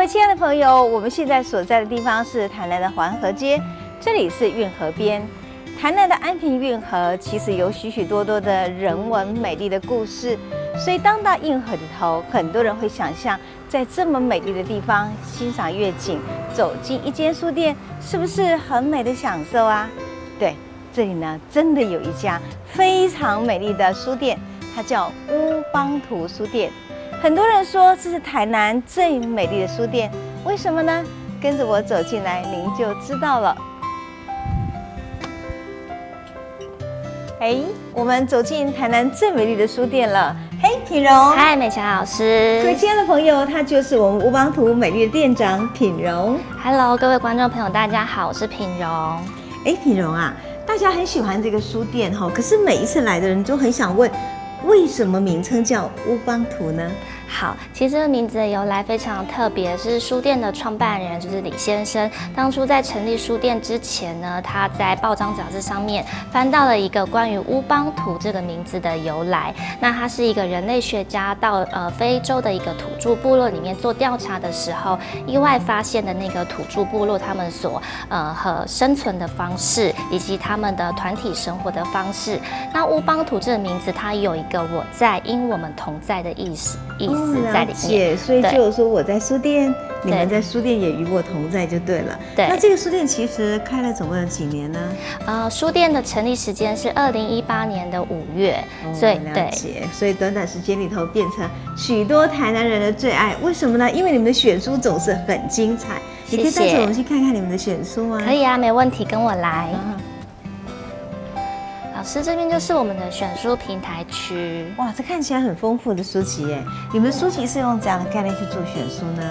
位亲爱的朋友，我们现在所在的地方是台南的环河街，这里是运河边。台南的安平运河其实有许许多多的人文美丽的故事，所以当到运河里头，很多人会想象在这么美丽的地方欣赏月景，走进一间书店，是不是很美的享受啊？对，这里呢真的有一家非常美丽的书店，它叫乌邦图书店。很多人说这是台南最美丽的书店，为什么呢？跟着我走进来，您就知道了。我们走进台南最美丽的书店了。嘿，品荣，嗨，美霞老师，各位亲爱的朋友，他就是我们乌邦图美丽的店长品荣。Hello， 各位观众朋友，大家好，我是品荣。品荣啊，大家很喜欢这个书店哈，可是每一次来的人都很想问，为什么名称叫乌邦图呢？好，其实这个名字的由来非常特别，是书店的创办人就是李先生，当初在成立书店之前呢，他在报章杂志上面翻到了一个关于乌邦图这个名字的由来。那他是一个人类学家到非洲的一个土著部落里面做调查的时候，意外发现的那个土著部落他们所和生存的方式，以及他们的团体生活的方式。那乌邦图这个名字，它有一个我在，因我们同在的意思在里面，所以就是说我在书店，你们在书店也与我同在就对了。对，那这个书店其实开了总共有几年呢？书店的成立时间是2018年的5月，所以了解，所以短短时间里头变成许多台南人的最爱。为什么呢？因为你们的选书总是很精彩。你可以带着我们去看看你们的选书吗？可以啊，没问题，跟我来。老师，这边就是我们的选书平台区。哇，这看起来很丰富的书籍耶！你们的书籍是用怎样的概念去做选书呢？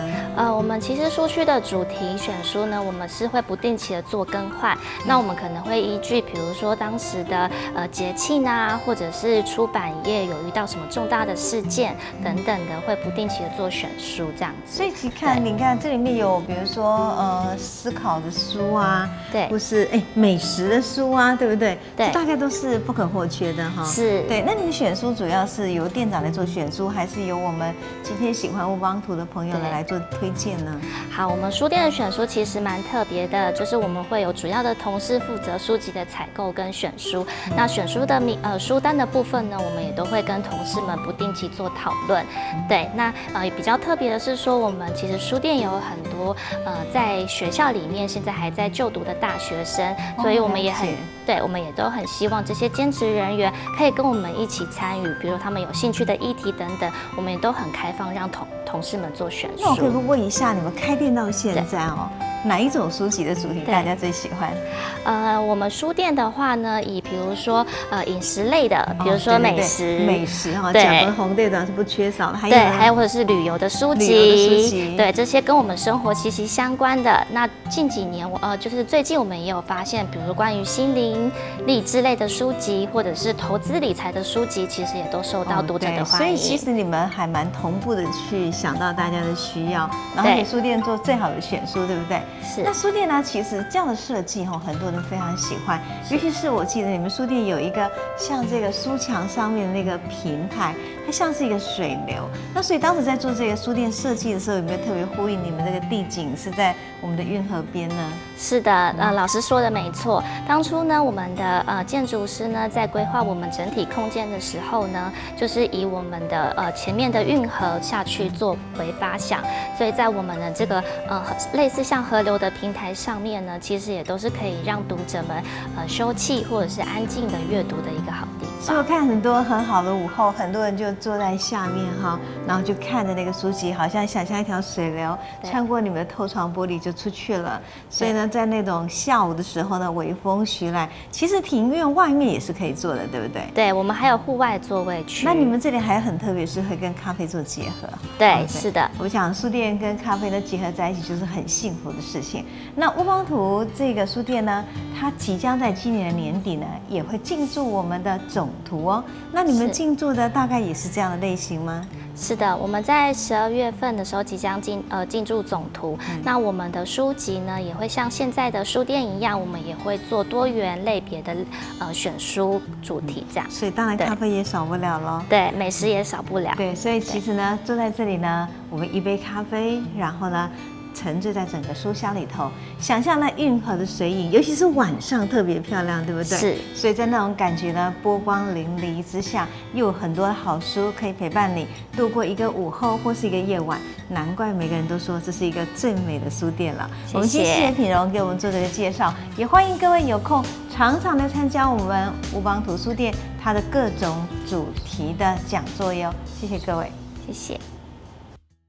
我们其实书区的主题选书呢，我们是会不定期的做更换。那我们可能会依据，比如说当时的节庆啊，或者是出版业有遇到什么重大的事件等等的，会不定期的做选书这样子。所以你看这里面有，比如说思考的书啊，对，或是美食的书啊，对不对？对，这大概都是不可或缺的哈。是，对。那你们选书主要是由店长来做选书，还是由我们今天喜欢乌邦图的朋友来做推荐呢？好，我们书店的选书其实蛮特别的，就是我们会有主要的同事负责书籍的采购跟选书。那选书的书单的部分呢，我们也都会跟同事们不定期做讨论。对，那比较特别的是说，我们其实书店有很多在学校里面现在还在就读的大学生，所以我们也很对，我们也都很希望这些兼职人员可以跟我们一起参与，比如他们有兴趣的议题等等，我们也都很开放让同事们做选书。那我可以问一下，你们开店到现在哪一种书籍的主题大家最喜欢？我们书店的话呢，以比如说饮食类的，比如说美食哈，蒋文宏队长是不缺少的，还有或者是旅游的书籍，对，这些跟我们生活息息相关的。那近几年就是最近我们也有发现，比如关于心灵励志类的书籍，或者是投资理财的书籍，其实也都受到读者的欢迎。所以其实你们还蛮同步的去想到大家的需要，然后给书店做最好的选书，对不对？是。那书店呢，其实这样的设计很多人非常喜欢，尤其是我记得你们书店有一个像这个书墙上面的那个平台，它像是一个水流。那所以当时在做这个书店设计的时候，有没有特别呼应你们这个地景是在我们的运河边呢？是的，老师说的没错。当初呢，我们的建筑师呢在规划我们整体空间的时候呢，就是以我们的前面的运河下去作为发想，所以在我们的这个类似像河流的平台上面呢，其实也都是可以让读者们休憩或者是安静的阅读的一个好地方。所以我看很多很好的午后，很多人就坐在下面然后就看着那个书籍，好像想象一条水流穿过你们的透窗玻璃就出去了。所以呢，在那种下午的时候呢，微风徐来，其实庭院外面也是可以坐的，对不对？对，我们还有户外座位区。那你们这里还很特别，是会跟咖啡做结合。对，是的。我想书店跟咖啡的结合在一起，就是很幸福的事情。那乌邦图这个书店呢，它即将在今年的年底呢，也会进驻我们的总图哦。那你们是进驻的大概也是这样的类型吗？是的，我们在12月份的时候即将进驻总图。那我们的书籍呢，也会像现在的书店一样，我们也会做多元类别的选书主题这样。所以当然咖啡也少不了咯。对，美食也少不了。对，所以其实呢，坐在这里呢，我们一杯咖啡，然后呢，沉醉在整个书香里头，想象那运河的水影，尤其是晚上特别漂亮，对不对？是。所以在那种感觉呢，波光粼粼之下，又有很多的好书可以陪伴你度过一个午后或是一个夜晚。难怪每个人都说这是一个最美的书店了。谢谢。我们谢谢品蓉给我们做这个介绍，也欢迎各位有空常常来参加我们乌邦图书店它的各种主题的讲座哟。谢谢各位，谢谢。